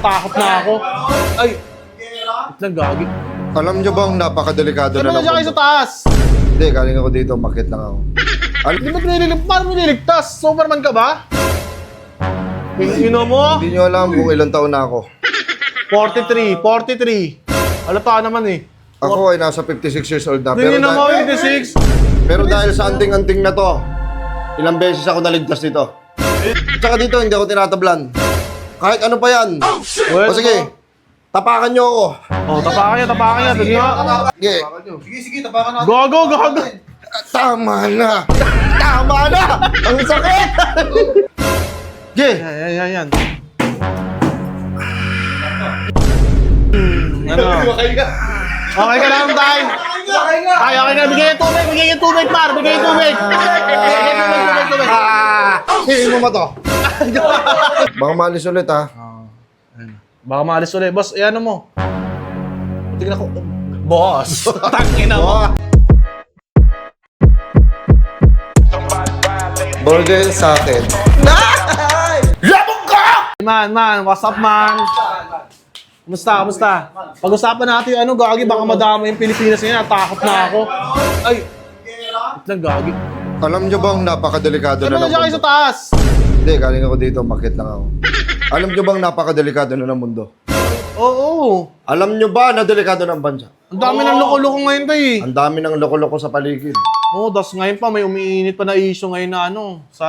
natakot na ako. Ay! Nagagi. Alam nyo bang napakadelikado Saan na mo ng siya kayo mundo? sa taas? Hindi, galing ako dito, makit lang ako. Di ba't paano mo niligtas? Superman ka ba? Ino mo? Hindi nyo alam kung ilang taon na ako. 43. Alata naman eh. Ako ay nasa 56 years old na. Tingin na mo, dahil, 86. pero dahil sa anting-anting na to, ilang beses ako naligtas dito. Tsaka dito, hindi ako tinatablan. Kahit ano pa yan. O sige, tapakan nyo ako. Oh, tapakan niya. Tingin nga. Sige. Sige, tapakan natin. Gago. Tama na! Tama na! Ang sakit! Sige. Yan. Ano? Okay ka lang, Tay? Tay, okay ka. Bigay yung tubig, Mar. Bigay yung tubig. Hingin mo ba to? Baka maalis ulit ha. Baka maalis ulit. Boss, ano mo? Tingnan ko. Boss! Tangina mo. Burger sa akin. Man, what's up, man? Kumusta? Pag-usapan natin yung ano, gagi, baka madama yung Pilipinas ngayon, natakot na ako. Ay! Nagagi. Alam nyo bang napakadelikado Saan na mo ng siya kayo mundo? sa taas? Hindi, galing ako dito, makit lang ako. Alam nyo bang napakadelikado na ng mundo? Oo. Alam nyo ba na delikado ng bansa? Ang dami ng loko-loko ngayon tayo eh. Ang dami ng loko-loko sa paligid. Oo, das ngayon pa, may umiinit pa na issue ngayon na ano, sa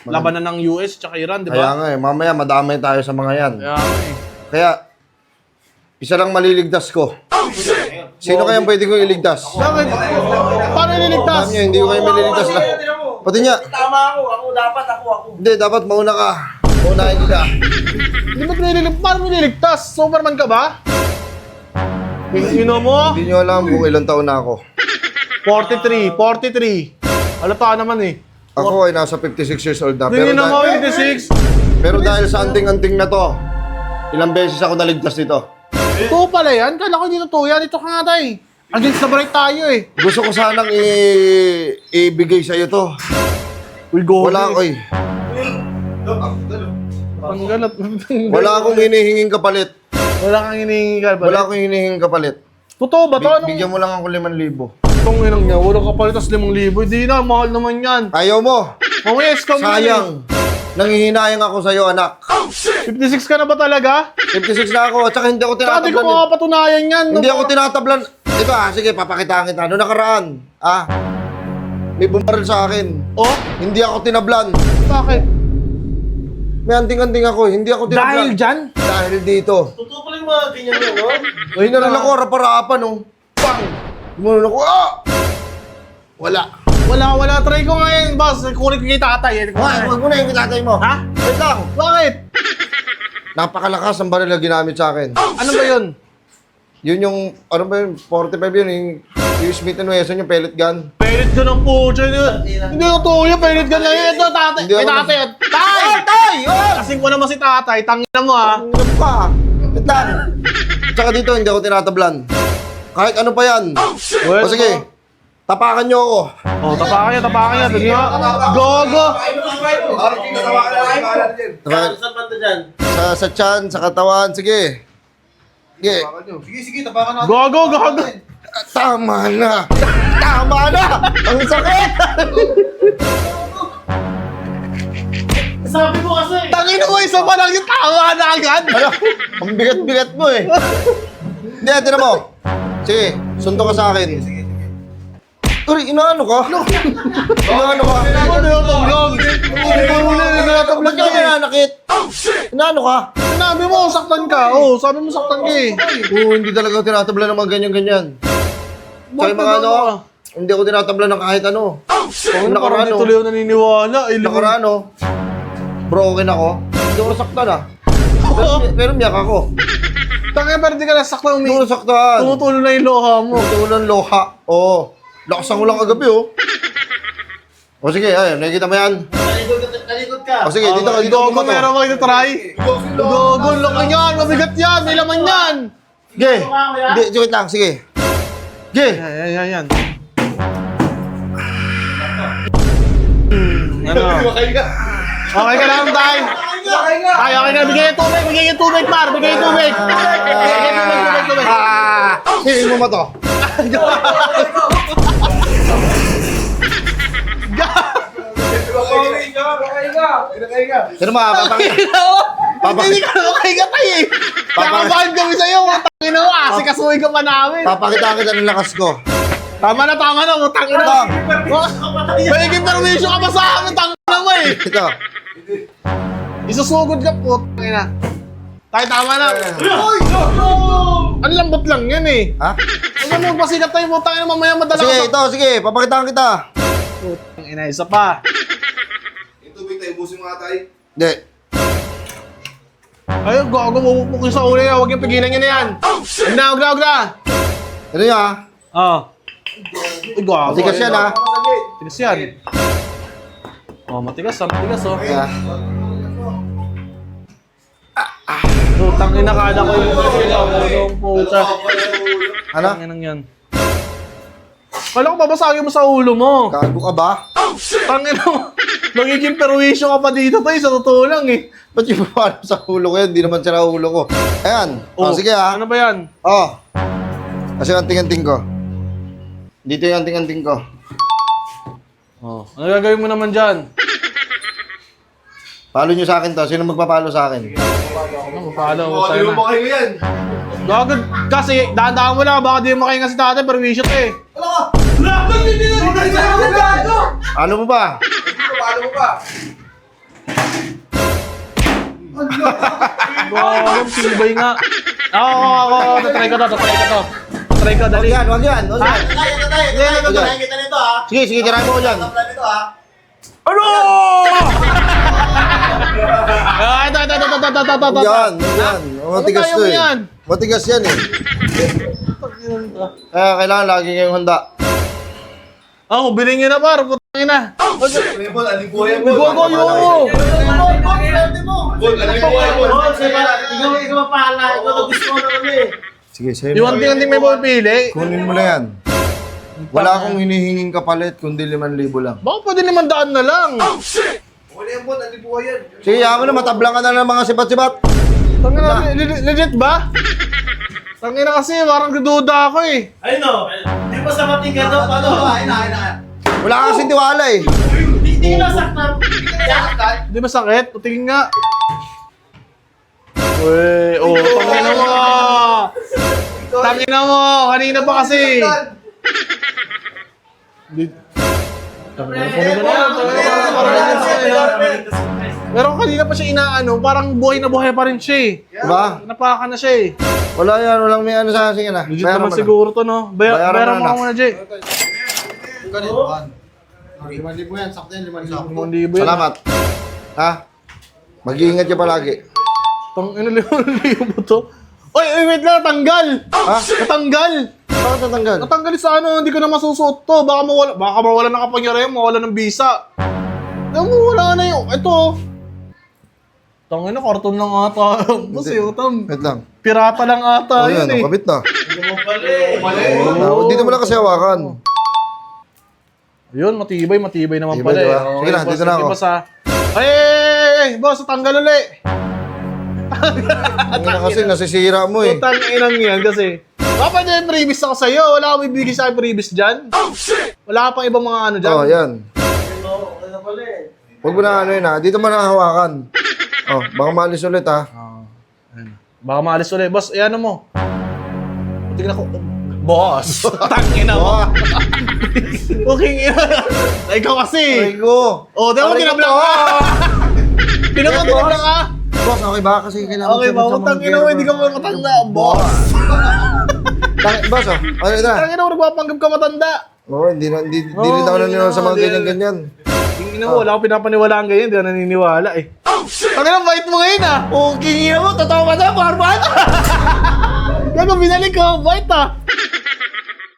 labanan ng US tsaka Iran, di Kaya ba? nga eh, mamaya madamay tayo sa mga yan. Kaya, isa lang maliligtas ko. Sino kayang pwede kong iligtas? Bakit? Paano nililigtas? Alam nyo, hindi ko kayo maliligtas na. Pati niya. Tama ako. Ako. Hindi, dapat mauna ka. Maunahin nila. Di ba't paano mo niligtas? Superman ka ba? Ino mo? Hindi nyo alam kung ilang taon na ako. 43. Alata naman eh. Ako ay nasa 56 years old na. Tingin na mo, dahil, 86. pero dahil sa anting-anting na to, ilang beses ako naligtas dito. Ito pala yan? Kala ko dito to yan. Ito ka nga tayo. Against the bright tayo eh. Gusto ko sanang ibigay sa'yo to. Uy, go. Wala ako eh. Panggalat. Wala akong hinihinging kapalit. Wala kang hinihingi ka ba? Wala akong hinihinging kapalit. Totoo ba to? Anong Bigyan mo lang ako 5,000. itong inang niya? Wala ka palitas 5,000. Hindi na, mahal naman yan. Ayaw mo. Oh yes, kami. Sayang. Nangihinayang ako sa'yo, anak. 56 ka na ba talaga? 56 na ako, at saka hindi ako Saka di ko tinatablan. makapatunayan yan. Hindi ako tinatablan. Ito sige, papakitaan kita. Noong nakaraan, may bumaril sa akin. Oh? Hindi ako tinablan. Bakit? May anting-anting ako, hindi ako tinablan. Dahil dyan? Dahil dito. Totoo pala yung mga ganyan mo, no? Ay, narin ako, rapa-rapa, no? Bang! Gumanon ako, Wala. Wala. Try ko ngayon, boss. Kunin ko kay tatay. Huwag mo na yung tatay mo. Ha? Wait lang. Bakit? Napakalakas ang baril na ginamit sa akin. Ano ba yun? Yun yung, ano ba yun, 45 yun, yung Smith & Wesson, yung pellet gun. Pellet gun ang pucho yun. Hindi ko to yun. Pellet gun lang yun. Ito, tatay. Hindi May ako tatay. Tay! Tay! Kasing ko naman si tatay. Tangina mo ha. Ano pa? Wait lang. Tsaka dito, hindi ako tinatablan. Kahit ano pa yan. Well, O sige, tapakan nyo ako. Oh, tapakan niya. Tingin nga. Gogo. Tapakan, Saan banda dyan? sa tiyan, sa katawan, sige. Sige. Sige, tapakan natin. Gogo. Tama na! Tama na! Ang sakit! Sabi mo kasi. Tangina mo, isa pa lang yung tawa na agad. Ano? Ang bigat-bigat mo eh. Hindi, tinan mo. Sige, sunto ka sa akin. Uri, inaano ka? Inaano ka? Ba't ka nananakit? Inaano ka? Sinabi mo, saktan ka. Oo, sabi mo saktan ka eh. Oo, hindi talaga ako tinatabla ng mga ganyan-ganyan. Kaya mga ano, hindi ako tinatabla ng kahit ano. Ang Nakaraan, nakaraan oh. tuloy ako naniniwala. Nakaraan, oh. Broken ako. Hindi ako saktan ah. Pero miyak ako. Tangina, pero di ka nasaktan. Hindi ako saktan. Tumutulo na yung loha mo. Tutulan loha. Oo. Lakasan ko lang kagabi, oh. O sige, ay, nakikita mo yan? Talikod ka. O sige, dito ka, dito Gogo, ka. meron mo ito try. Gogo, laki yan. Mabigat yan. May laman yan. Sige. Hindi, wait lang, sige. Sige. Yan. Ano? Okay ka lang, Tay? Ay, okay na. Bigay yung tubig, par. Bigay yung tubig. Tubig. Sinin mo ba to? Sino ba? Hindi ka naman kay gatay eh. Nakabahid kami sa'yo. Utangin na mo. Asikasuhin ka pa namin. Papakita kita ng lakas ko. Tama na. Utangin na. May permission ka pa sa amin. Tangin na mo eh. Ito. Isusugod ka po. Tangin na. Tayo, tama na. Ang lambot lang yan eh. Ha? Huwag mo magpasikat tayo. Utangin na mamaya madala Sige, ka ito. Sige, papakitaan kita. Tangin na, isa pa. Yung tubig tayo, busin mo nga tayo. Hindi. Ayun, gago mo yung sa ulo yan. Huwag yung pigilan nyo na yan. Huwag na. Ano yun ha? Ay, gago. Matigas yan ha? Matigas yan. Matigas oh. Kaya. Tangin na kada ko yung puta. Ano? Tangin yan. Kala ko babasagin mo sa ulo mo. Gago ka ba? Tangin mo. Magiging perwisyo ka pa dito tayo sa totoo lang eh. Ba't yung paano sa ulo ko yan? Hindi naman sira ulo ko. Ayan. Sige ha. Ano ba yan? Kasi anting-anting ko. Dito yung anting-anting ko. Ano gagawin mo naman dyan? Follow nyo sa akin to. Sino magpapalo sa akin? Ano, mapalo ko Hindi sa'yo mo na. ba kayo yan? Gago, kasi dahan-dahan mo lang. Baka di mo makahinga si tatay, perwisyo to eh. Ano mo ba? Paano mo ba? Gago, tibay nga. Ako. Tatry ko to. Try ko, dali. Wag yan. Tayo kita nito ha. Sige, tirahin mo ko dyan. Taplan nito ha. Ano? Ito. Yan. Matigas Ano to kaya mo eh. yan? Matigas yan eh. Kaya kailangan lagi kayong handa. Bilhin nyo na par, putangin na. Bol, alibuhay mo. Go, yo! Bol, alibuhay mo. Ikaw mapala. Ikaw na gusto mo na kami. Sige, sa'yo Yung na. anting-anting may pumipili. Kunin mo na yan. Wala akong hinihinging kapalit, kundi 5,000 lang. Baka pwede 500 na lang. Wala yan, Bol. Alibuhay yan. Sige, yaman na, matablang ka na ng mga sipat-sipat. Tangin na, legit ba? Tangin na kasi, parang duda ako eh. Ayun o. Di ba sa matinggan daw? Paano? Ayun na. Wala ka kasing tiwala eh. Hindi na saktan. Di ba sakit? Tingin nga. Uy, tangin na mo. Tangin na mo, kanina pa kasi. Pero kanina pa siya inaano, parang buhay na buhay pa rin siya eh. Diba? Napaka na siya eh. Wala yan, walang may ano sa akin na. Legit naman siguro to no. Bayaran Bayaran mo na. mo muna, Jay. 5,000 yan, sakto yan, 5,000. 5,000 yan. Salamat. Ha? Mag-iingat ka palagi. Tang ina liyo mo to. Oy, wait lang, tanggal. Ha? Natanggal. Bakit natanggal? Natanggal sa ano, hindi ko na masusuot to. Baka mawala ng kapangyarihan, mawala ng bisa. Wala na yun. Ito. Tangin na, karton lang ata. Kasi utam. Wait lang. Pirata lang ata Oh, yan, yun eh. kabit na. Oo. Dito mo lang kasi hawakan. Yun, matibay naman Matibay, pala diba? eh. Sige na, boss, dito na ako. Boss, ay, boss, tanggal uli. Ang ina kasi nasisira mo eh. Utang inang yan kasi. Baka pwede yung previous ako sa'yo. Wala akong bibigay sa akin previous dyan. Wala ka pang ibang mga ano dyan. Oh, yan. Huwag mo na ano yun ha. Dito mo na hawakan. Oh, baka maalis ulit ha. Baka maalis ulit. Boss, ano mo? Tingnan ko. Boss! Tangina mo! Okay, ikaw kasi! Ay ko! Oh, di mo tinablang ka! Tinablang ka! Boss, okay ba? Kasi kailangan Okay ba? Tangina mo, hindi ka mo matanda. Boss! Boss, oh. Ano ito na? Tangina mo, nagpapanggap ka matanda. Oo, hindi rin ako naniniwala sa mga ganyan-ganyan. Tingin mo, wala akong pinapaniwalaan ganyan, hindi ako naniniwala eh. Tangina, bait mo ngayon ah! Oh, kingin mo, totoo ba na, Barban? Gago, binalik ko, bait ah!